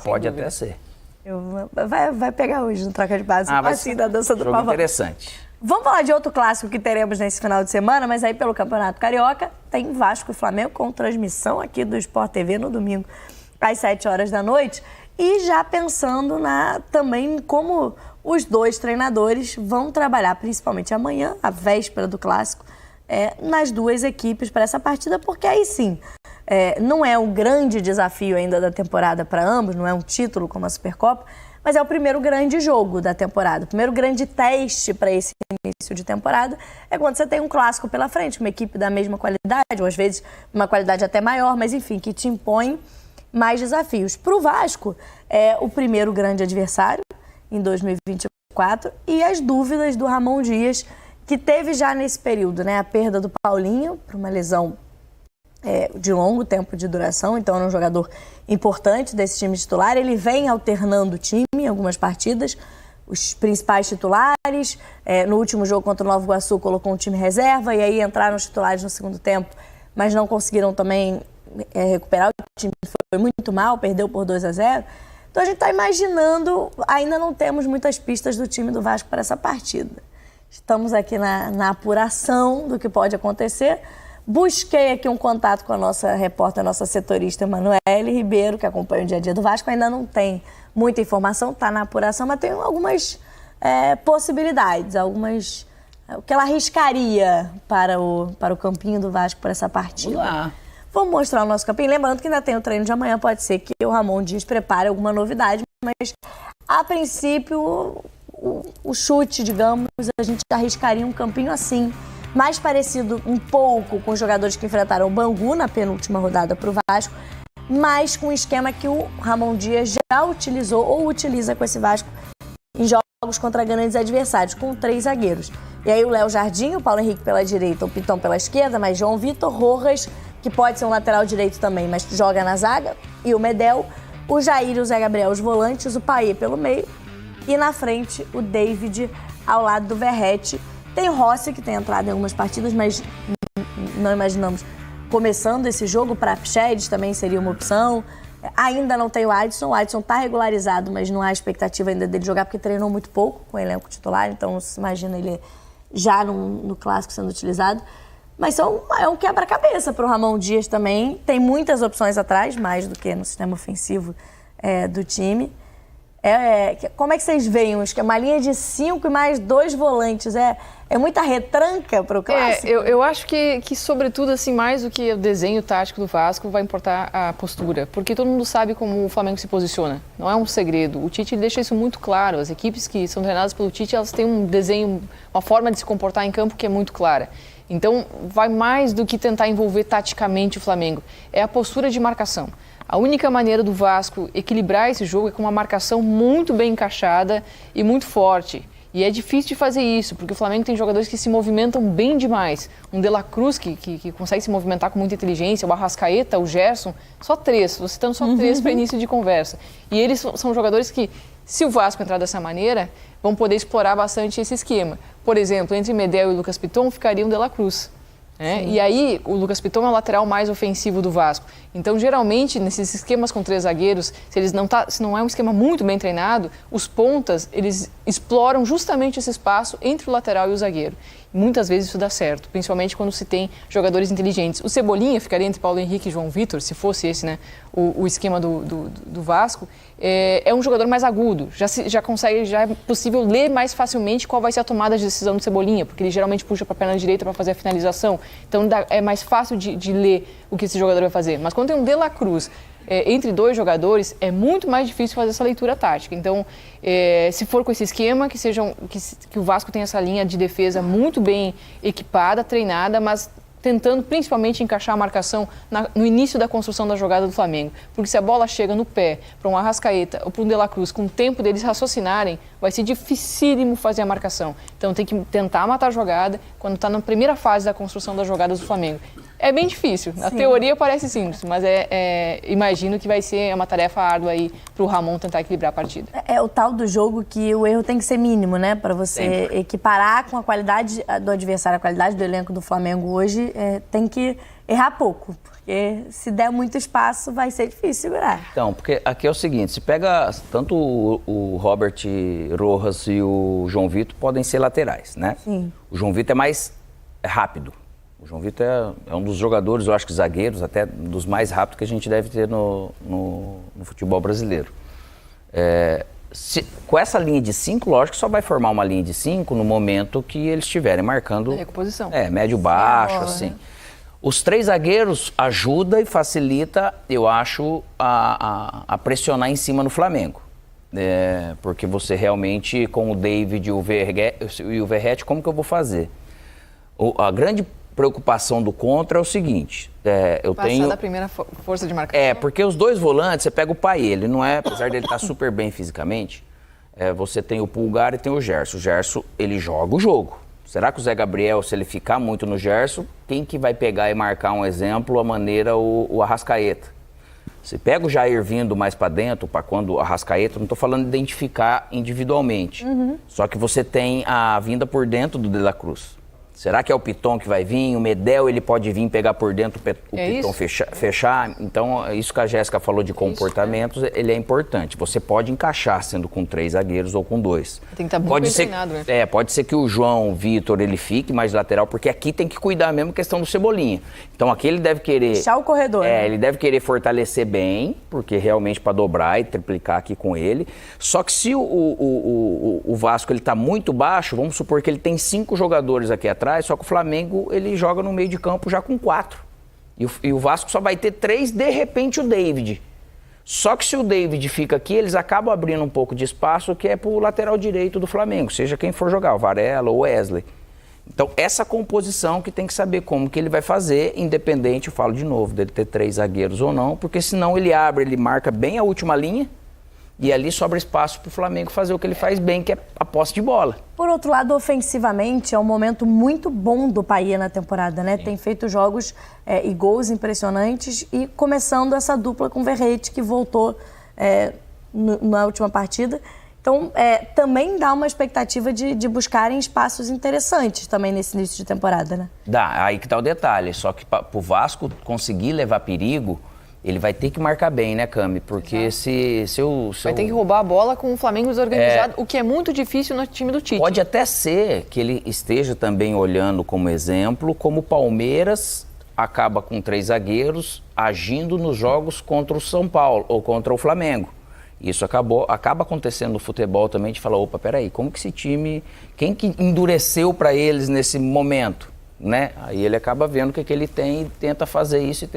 Pode até ser. Vai pegar hoje no Troca de Base, assim, da dança do jogo pavão. Interessante. Vamos falar de outro clássico que teremos nesse final de semana, mas aí pelo Campeonato Carioca tem Vasco e Flamengo com transmissão aqui do Sport TV no domingo às 7 horas da noite. E já pensando também como os dois treinadores vão trabalhar, principalmente amanhã, a véspera do clássico, nas duas equipes para essa partida, porque aí sim, não é um grande desafio ainda da temporada para ambos, não é um título como a Supercopa, mas é o primeiro grande jogo da temporada. O primeiro grande teste para esse início de temporada é quando você tem um clássico pela frente, uma equipe da mesma qualidade, ou às vezes uma qualidade até maior, mas enfim, que te impõe mais desafios. Para o Vasco, é o primeiro grande adversário em 2024 e as dúvidas do Ramon Dias, que teve já nesse período, né, a perda do Paulinho por uma lesão de longo tempo de duração, então é um jogador importante desse time titular. Ele vem alternando o time em algumas partidas, os principais titulares. No último jogo contra o Nova Iguaçu colocou um time reserva e aí entraram os titulares no segundo tempo, mas não conseguiram também recuperar. O time foi muito mal, perdeu por 2-0. Então a gente está imaginando, ainda não temos muitas pistas do time do Vasco para essa partida. Estamos aqui na apuração do que pode acontecer. Busquei aqui um contato com a nossa repórter, a nossa setorista Emanuele Ribeiro, que acompanha o dia a dia do Vasco. Ainda não tem muita informação, está na apuração, mas tem algumas possibilidades, o que ela arriscaria para o campinho do Vasco para essa partida. Vamos lá. Vamos mostrar o nosso campinho. Lembrando que ainda tem o treino de amanhã, pode ser que o Ramon Dias prepare alguma novidade, mas a princípio o chute, digamos, a gente arriscaria um campinho assim, mais parecido um pouco com os jogadores que enfrentaram o Bangu na penúltima rodada para o Vasco, mas com o esquema que o Ramon Dias já utilizou ou utiliza com esse Vasco em jogos contra grandes adversários, com 3 zagueiros. E aí o Léo Jardim, o Paulo Henrique pela direita, o Pitão pela esquerda, mas João Vitor, Rojas, que pode ser um lateral direito também, mas joga na zaga, e o Medel, o Jair e o Zé Gabriel, os volantes, o Paê pelo meio, e na frente o David ao lado do Verratti. Tem o Rossi, que tem entrado em algumas partidas, mas não imaginamos começando esse jogo. Para Praxedes também seria uma opção. Ainda não tem o Adson está regularizado, mas não há expectativa ainda dele jogar, porque treinou muito pouco com o elenco titular, então se imagina ele já no clássico sendo utilizado. Mas é um quebra-cabeça para o Ramon Dias também. Tem muitas opções atrás, mais do que no sistema ofensivo do time. Como é que vocês veem uma linha de 5 e mais 2 volantes? É muita retranca para o clássico? Eu acho que, sobretudo, assim, mais do que o desenho tático do Vasco, vai importar a postura. Porque todo mundo sabe como o Flamengo se posiciona. Não é um segredo. O Tite deixa isso muito claro. As equipes que são treinadas pelo Tite, elas têm um desenho, uma forma de se comportar em campo que é muito clara. Então, vai mais do que tentar envolver taticamente o Flamengo. É a postura de marcação. A única maneira do Vasco equilibrar esse jogo é com uma marcação muito bem encaixada e muito forte. E é difícil de fazer isso, porque o Flamengo tem jogadores que se movimentam bem demais. Um De La Cruz, que consegue se movimentar com muita inteligência, o Arrascaeta, o Gerson, só 3. Estou citando só 3 para início de conversa. E eles são jogadores que, se o Vasco entrar dessa maneira, vão poder explorar bastante esse esquema. Por exemplo, entre Medel e Lucas Piton ficariam De La Cruz. E aí, o Lucas Piton é o lateral mais ofensivo do Vasco. Então, geralmente, nesses esquemas com 3 zagueiros, se não é um esquema muito bem treinado, os pontas, eles exploram justamente esse espaço entre o lateral e o zagueiro. Muitas vezes isso dá certo, principalmente quando se tem jogadores inteligentes. O Cebolinha ficaria entre Paulo Henrique e João Vitor, se fosse esse, né, o esquema do Vasco. É um jogador mais agudo, já é possível ler mais facilmente qual vai ser a tomada de decisão do Cebolinha, porque ele geralmente puxa para a perna direita para fazer a finalização. Então é mais fácil de ler o que esse jogador vai fazer. Mas quando tem um De La Cruz entre 2 jogadores, é muito mais difícil fazer essa leitura tática. Então, se for com esse esquema, que o Vasco tem essa linha de defesa muito bem equipada, treinada, mas tentando principalmente encaixar a marcação no início da construção da jogada do Flamengo. Porque se a bola chega no pé para um Arrascaeta ou para um De La Cruz, com o tempo deles raciocinarem, vai ser dificílimo fazer a marcação. Então tem que tentar matar a jogada quando está na primeira fase da construção das jogadas do Flamengo. É bem difícil. A teoria parece simples, mas imagino que vai ser uma tarefa árdua aí para o Ramon tentar equilibrar a partida. É o tal do jogo que o erro tem que ser mínimo, né? Para você equiparar com a qualidade do adversário, a qualidade do elenco do Flamengo hoje, tem que errar pouco, porque se der muito espaço vai ser difícil segurar. Então, porque aqui é o seguinte, se pega tanto o Robert Rojas e o João Vitor podem ser laterais, né? Sim. O João Vitor é mais rápido. O João Vitor é um dos jogadores, eu acho que zagueiros, até dos mais rápidos que a gente deve ter no futebol brasileiro. Com essa linha de 5, lógico que só vai formar uma linha de 5 no momento que eles estiverem marcando... recomposição. Médio-baixo, assim. Os 3 zagueiros ajuda e facilita, eu acho, a pressionar em cima no Flamengo. Porque você realmente, com o David e o Verratti, como que eu vou fazer? A grande preocupação do contra é o seguinte, Passar da primeira força de marcação. Porque os 2 volantes, você pega o Payet, ele não é, apesar dele estar super bem fisicamente, você tem o Pulgar e tem o Gerson. O Gerson, ele joga o jogo. Será que o Zé Gabriel, se ele ficar muito no Gerson, quem que vai pegar e marcar um exemplo, a maneira, o Arrascaeta? Você pega o Jair vindo mais para dentro, para quando o Arrascaeta, não estou falando de identificar individualmente, só que você tem a vinda por dentro do De La Cruz. Será que é o Piton que vai vir? O Medel, ele pode vir pegar por dentro o Piton fechar? Então, isso que a Jéssica falou de comportamentos, ele é importante. Você pode encaixar sendo com 3 zagueiros ou com 2. Tem que estar muito bem treinado, né? Pode ser que o João Vitor, ele fique mais lateral, porque aqui tem que cuidar mesmo questão do Cebolinha. Então, aqui ele deve querer... Fechar o corredor. Né? Ele deve querer fortalecer bem, porque realmente para dobrar e triplicar aqui com ele. Só que se o Vasco, ele tá muito baixo, vamos supor que ele tem 5 jogadores aqui atrás, só que o Flamengo, ele joga no meio de campo já com 4. E o Vasco só vai ter 3, de repente, o David. Só que se o David fica aqui, eles acabam abrindo um pouco de espaço, que é pro lateral direito do Flamengo, seja quem for jogar, o Varela ou o Wesley. Então, essa composição que tem que saber como que ele vai fazer, independente, eu falo de novo, dele ter 3 zagueiros ou não, porque senão ele abre, ele marca bem a última linha, e ali sobra espaço para o Flamengo fazer o que ele faz bem, que é a posse de bola. Por outro lado, ofensivamente, é um momento muito bom do Payet na temporada, né? Sim. Tem feito jogos e gols impressionantes e começando essa dupla com o Verratti, que voltou na última partida. Então, também dá uma expectativa de buscarem espaços interessantes também nesse início de temporada, né? Dá, aí que tá o detalhe. Só que para o Vasco conseguir levar perigo, ele vai ter que marcar bem, né, Cami? Porque se vai ter que roubar a bola com o Flamengo desorganizado, o que é muito difícil no time do Tite. Pode até ser que ele esteja também olhando como exemplo, como o Palmeiras acaba com 3 zagueiros agindo nos jogos contra o São Paulo ou contra o Flamengo. Isso acaba acontecendo no futebol também, de falar, opa, peraí, como que esse time, quem que endureceu para eles nesse momento? Né? Aí ele acaba vendo o que ele tem e tenta fazer isso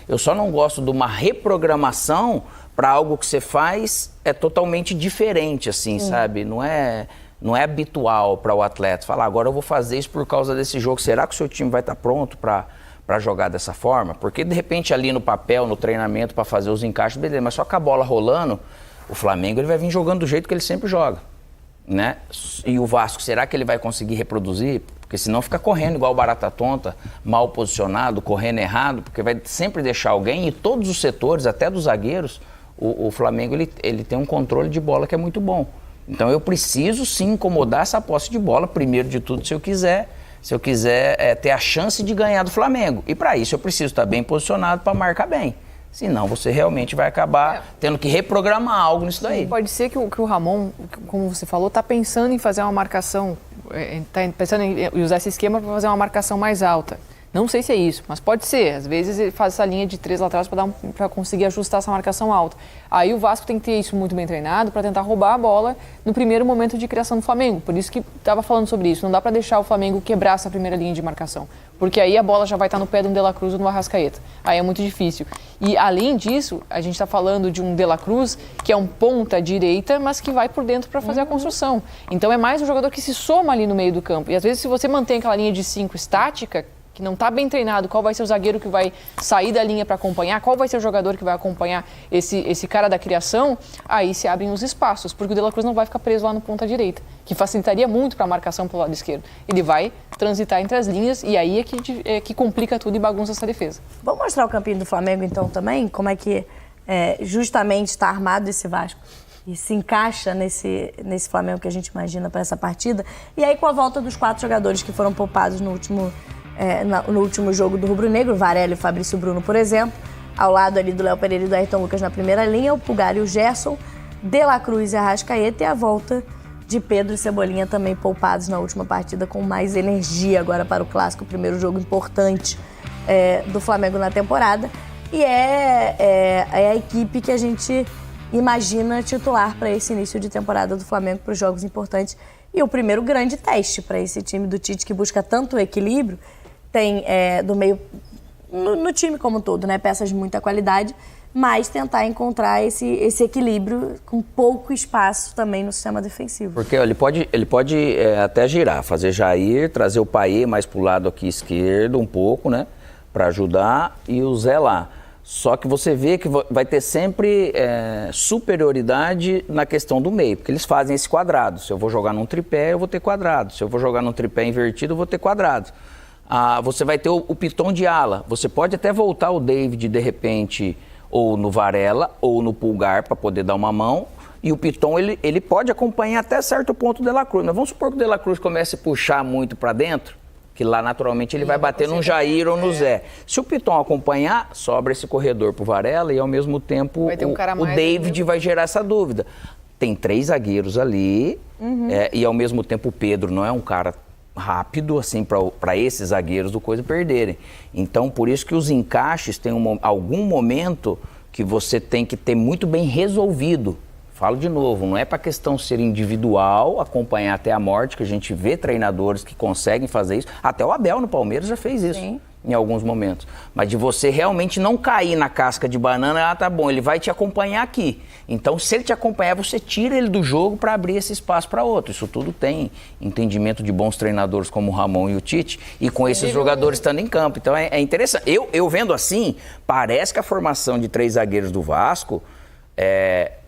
Eu só não gosto de uma reprogramação para algo que você faz totalmente diferente, assim, sabe? Não é habitual para o atleta falar, agora eu vou fazer isso por causa desse jogo. Será que o seu time vai estar pronto para jogar dessa forma? Porque de repente ali no papel, no treinamento, para fazer os encaixes, beleza, mas só com a bola rolando, o Flamengo ele vai vir jogando do jeito que ele sempre joga, né? E o Vasco, será que ele vai conseguir reproduzir? Porque senão fica correndo igual barata tonta, mal posicionado, correndo errado, porque vai sempre deixar alguém, e todos os setores, até dos zagueiros, o Flamengo ele tem um controle de bola que é muito bom. Então eu preciso sim incomodar essa posse de bola, primeiro de tudo, se eu quiser ter a chance de ganhar do Flamengo. E para isso eu preciso estar bem posicionado para marcar bem. Senão você realmente vai acabar tendo que reprogramar algo nisso daí. Pode ser que o Ramon, como você falou, está pensando em fazer uma marcação, está pensando em usar esse esquema para fazer uma marcação mais alta. Não sei se é isso, mas pode ser. Às vezes ele faz essa linha de 3 laterais para conseguir ajustar essa marcação alta. Aí o Vasco tem que ter isso muito bem treinado para tentar roubar a bola no primeiro momento de criação do Flamengo. Por isso que estava falando sobre isso. Não dá para deixar o Flamengo quebrar essa primeira linha de marcação. Porque aí a bola já vai estar no pé de um De La Cruz ou no Arrascaeta. Aí é muito difícil. E além disso, a gente está falando de um De La Cruz que é um ponta direita, mas que vai por dentro para fazer a construção. Então é mais um jogador que se soma ali no meio do campo. E às vezes se você mantém aquela linha de 5 estática, que não está bem treinado, qual vai ser o zagueiro que vai sair da linha para acompanhar, qual vai ser o jogador que vai acompanhar esse cara da criação, aí se abrem os espaços, porque o De La Cruz não vai ficar preso lá no ponta direita, que facilitaria muito para a marcação pelo lado esquerdo. Ele vai transitar entre as linhas e aí é que complica tudo e bagunça essa defesa. Vamos mostrar o campinho do Flamengo então também, como é que justamente está armado esse Vasco e se encaixa nesse Flamengo que a gente imagina para essa partida. E aí com a volta dos 4 jogadores que foram poupados no último no último jogo do Rubro Negro, Varela e Fabrício Bruno, por exemplo. Ao lado ali do Léo Pereira e do Ayrton Lucas na primeira linha, o Pulgar e o Gerson, De La Cruz e Arrascaeta, e a volta de Pedro e Cebolinha também poupados na última partida com mais energia agora para o Clássico, o primeiro jogo importante do Flamengo na temporada. E é a equipe que a gente imagina titular para esse início de temporada do Flamengo, para os jogos importantes. E o primeiro grande teste para esse time do Tite, que busca tanto o equilíbrio, tem do meio... No time como um todo, né? Peças de muita qualidade, mas tentar encontrar esse equilíbrio com pouco espaço também no sistema defensivo. Porque ó, ele pode até girar, fazer Jair, trazer o Payet mais para o lado aqui esquerdo um pouco, né? Para ajudar, e o Zé lá. Só que você vê que vai ter sempre superioridade na questão do meio, porque eles fazem esse quadrado. Se eu vou jogar num tripé, eu vou ter quadrado. Se eu vou jogar num tripé invertido, eu vou ter quadrado. Você vai ter o Piton de ala. Você pode até voltar o David, de repente, ou no Varela, ou no Pulgar, para poder dar uma mão. E o Piton, ele pode acompanhar até certo ponto o De La Cruz. Mas vamos supor que o De La Cruz comece a puxar muito para dentro, que lá, naturalmente, ele vai bater no Jair ou no Zé. Se o Piton acompanhar, sobra esse corredor pro Varela e, ao mesmo tempo, o David vai gerar essa dúvida. Tem 3 zagueiros ali, e, ao mesmo tempo, o Pedro não é um cara rápido, assim, para esses zagueiros do coisa perderem. Então, por isso que os encaixes têm algum momento que você tem que ter muito bem resolvido. Falo de novo, não é para a questão ser individual, acompanhar até a morte, que a gente vê treinadores que conseguem fazer isso. Até o Abel no Palmeiras já fez isso. Sim. Em alguns momentos. Mas de você realmente não cair na casca de banana, tá bom, ele vai te acompanhar aqui. Então, se ele te acompanhar, você tira ele do jogo para abrir esse espaço para outro. Isso tudo tem entendimento de bons treinadores como o Ramon e o Tite, e com esses jogadores estando em campo. Então, é interessante. Eu vendo assim, parece que a formação de 3 zagueiros do Vasco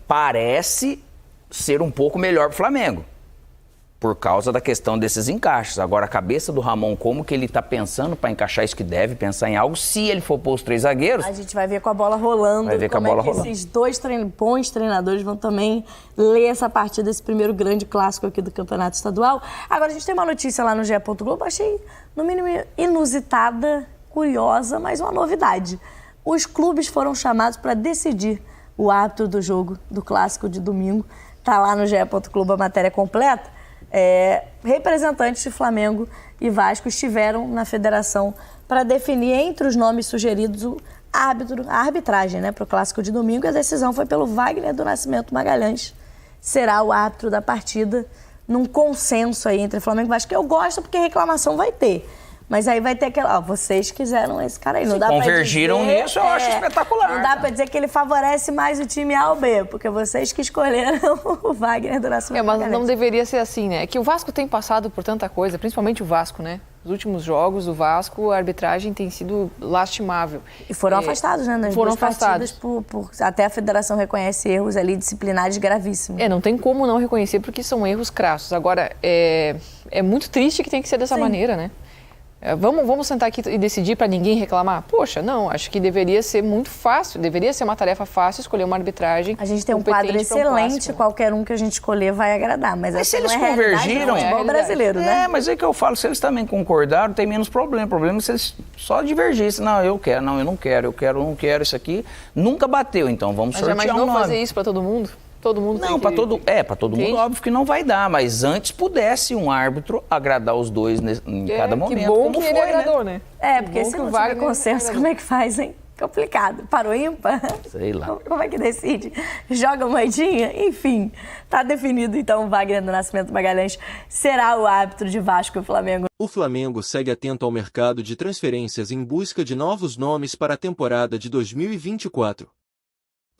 parece ser um pouco melhor para o Flamengo, por causa da questão desses encaixes. Agora, a cabeça do Ramon, como que ele está pensando para encaixar isso, que deve pensar em algo, se ele for pôr os 3 zagueiros... A gente vai ver com a bola rolando. Vai ver com a bola rolando. Esses 2 bons treinadores vão também ler essa partida, esse primeiro grande clássico aqui do Campeonato Estadual. Agora, a gente tem uma notícia lá no GE. Globo, achei, no mínimo, inusitada, curiosa, mas uma novidade. Os clubes foram chamados para decidir o árbitro do jogo do clássico de domingo. Está lá no GE. Globo a matéria completa. Representantes de Flamengo e Vasco estiveram na federação para definir entre os nomes sugeridos a arbitragem, né, para o clássico de domingo. E a decisão foi pelo Wagner do Nascimento Magalhães. Será o árbitro da partida, num consenso aí entre Flamengo e Vasco, que eu gosto porque reclamação vai ter. Mas aí vai ter aquela... vocês quiseram esse cara aí. Não dá convergiram dizer, nisso, eu acho espetacular. Não dá pra dizer que ele favorece mais o time A ou B, porque vocês que escolheram o Wagner do Nascimento. Mas não deveria ser assim, né? É que o Vasco tem passado por tanta coisa, principalmente o Vasco, né? Nos últimos jogos, o Vasco, a arbitragem tem sido lastimável. E foram afastados, né? Nas duas partidas, até a federação reconhece erros ali disciplinares gravíssimos. Não tem como não reconhecer, porque são erros crassos. Agora, é muito triste que tem que ser dessa maneira, né? Vamos sentar aqui e decidir para ninguém reclamar? Poxa, não, acho que deveria ser muito fácil, deveria ser uma tarefa fácil escolher uma arbitragem. A gente tem um quadro excelente, qualquer um que a gente escolher vai agradar, mas se eles convergiram, é brasileiro, né? Mas é que eu falo, se eles também concordaram, tem menos problema. O problema é se eles só divergissem. Não, eu quero, não, eu não quero, não quero isso aqui. Nunca bateu, então vamos sortear um nome. Mas não fazer isso para todo mundo? Todo mundo não, para todo mundo, óbvio que não vai dar, mas antes pudesse um árbitro agradar os dois em cada momento. Que bom que ele agradou, né? Porque se não tiver consenso, como é que faz, hein? Complicado. Parou ímpar? Sei lá. Como é que decide? Joga moedinha? Enfim, tá definido então o Wagner do Nascimento Magalhães será o árbitro de Vasco e Flamengo. O Flamengo segue atento ao mercado de transferências em busca de novos nomes para a temporada de 2024.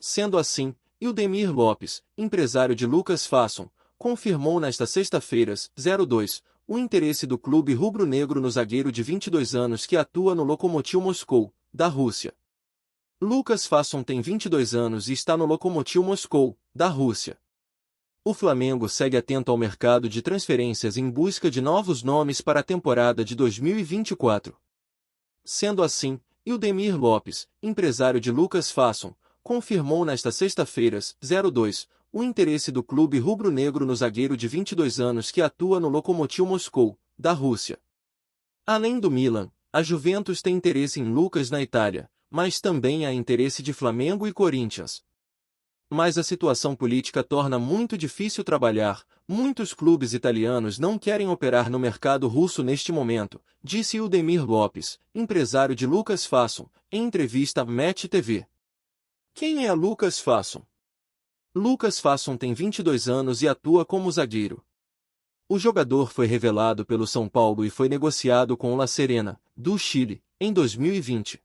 Sendo assim, Ildemir Lopes, empresário de Lucas Fasson, confirmou nesta sexta-feira, 02, o interesse do clube rubro-negro no zagueiro de 22 anos que atua no Lokomotiv Moscou, da Rússia. Lucas Fasson tem 22 anos e está no Lokomotiv Moscou, da Rússia. O Flamengo segue atento ao mercado de transferências em busca de novos nomes para a temporada de 2024. Sendo assim, Ildemir Lopes, empresário de Lucas Fasson, confirmou nesta sexta-feira, 02, o interesse do clube rubro-negro no zagueiro de 22 anos que atua no Lokomotiv Moscou, da Rússia. Além do Milan, A Juventus tem interesse em Lucas na Itália, mas também há interesse de Flamengo e Corinthians. Mas a situação política torna muito difícil trabalhar. Muitos clubes italianos não querem operar no mercado russo neste momento, disse Ildemir Lopes, empresário de Lucas Fasson, em entrevista à Match TV. Quem é Lucas Fasson? Lucas Fasson tem 22 anos e atua como zagueiro. O jogador foi revelado pelo São Paulo e foi negociado com o La Serena, do Chile, em 2020.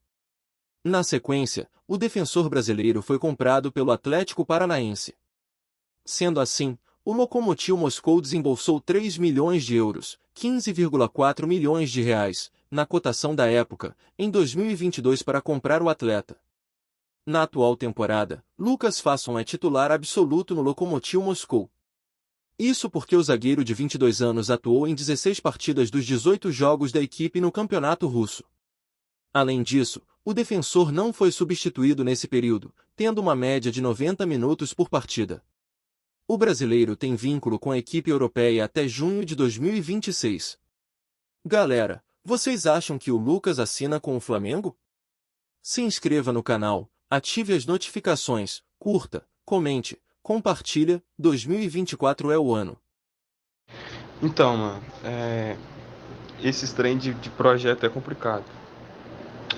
Na sequência, o defensor brasileiro foi comprado pelo Atlético Paranaense. Sendo assim, o Lokomotiv Moscou desembolsou 3 milhões de euros, 15,4 milhões de reais, na cotação da época, em 2022 para comprar o atleta. Na atual temporada, Lucas Fasson é titular absoluto no Lokomotiv Moscou. Isso porque o zagueiro de 22 anos atuou em 16 partidas dos 18 jogos da equipe no campeonato russo. Além disso, o defensor não foi substituído nesse período, tendo uma média de 90 minutos por partida. O brasileiro tem vínculo com a equipe europeia até junho de 2026. Galera, vocês acham que o Lucas assina com o Flamengo? Se inscreva no canal, ative as notificações, curta, comente, compartilha, 2024 é o ano. Então, mano, esses trem de projeto é complicado.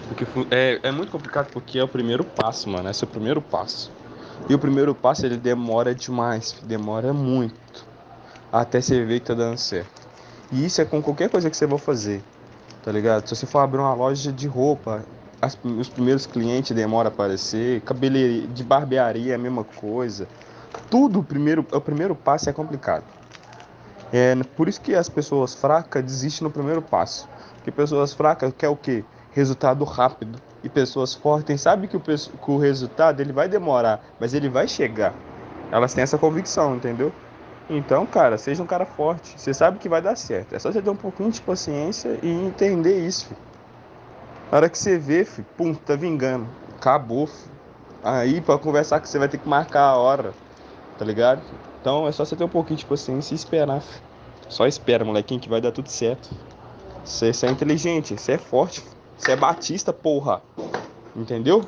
Porque é muito complicado porque é o primeiro passo, mano. Esse é o primeiro passo. E o primeiro passo ele demora demais, demora muito. Até você ver que tá dando certo. E isso é com qualquer coisa que você for fazer, tá ligado? Se você for abrir uma loja de roupa, os primeiros clientes demoram a aparecer. Cabeleireiro, de barbearia é a mesma coisa. Tudo, o primeiro passo é complicado. Por isso que as pessoas fracas desistem no primeiro passo. Porque pessoas fracas querem o quê? Resultado rápido. E pessoas fortes sabem que o resultado ele vai demorar, mas ele vai chegar. Elas têm essa convicção, entendeu? Então, cara, seja um cara forte. Você sabe que vai dar certo. É só você ter um pouquinho de paciência e entender isso, filho. Na hora que você vê, filho, pum, tá vingando. Acabou, filho. Aí, pra conversar que você vai ter que marcar a hora. Tá ligado? Então é só você ter um pouquinho de paciência e esperar. Só espera, molequinho, que vai dar tudo certo. Você é inteligente, você é forte, você é Batista, porra. Entendeu?